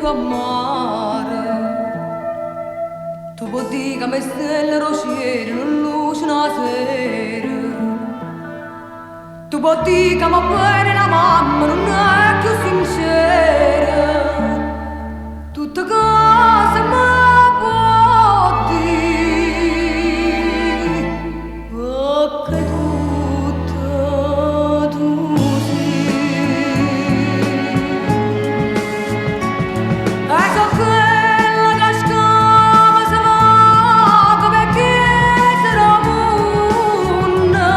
a mare. Tu puoi dire che me stelle rociere non luce una sera. Tu puoi dire che mi bene la mamma non è più sincera. Tutte cose mi può dire, perché tutto tu sei. E so quella che scava se va come chiesero munna.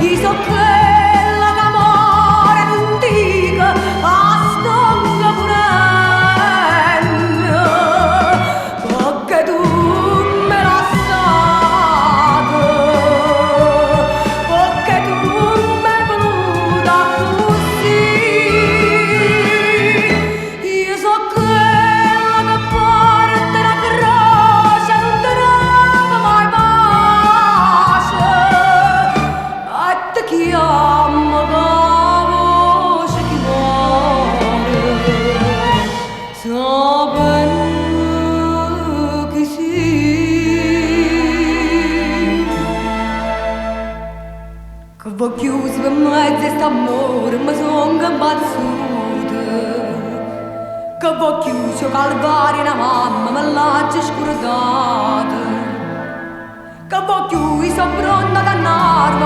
Io so quella che amore non dica a stonga purenda, perché tu me la sape, perché tu m'hai voluta così. Io so quella che porta la croce non trova mai pace, e ti chiama con la voce che muore, sapendo che sì. Che va chiuso per mezzo a st'amore, ma son imbazzuta. Che va chiuso calvario una mamma, me l'ha già scordata. Che va chiuso pronta a dannarmi,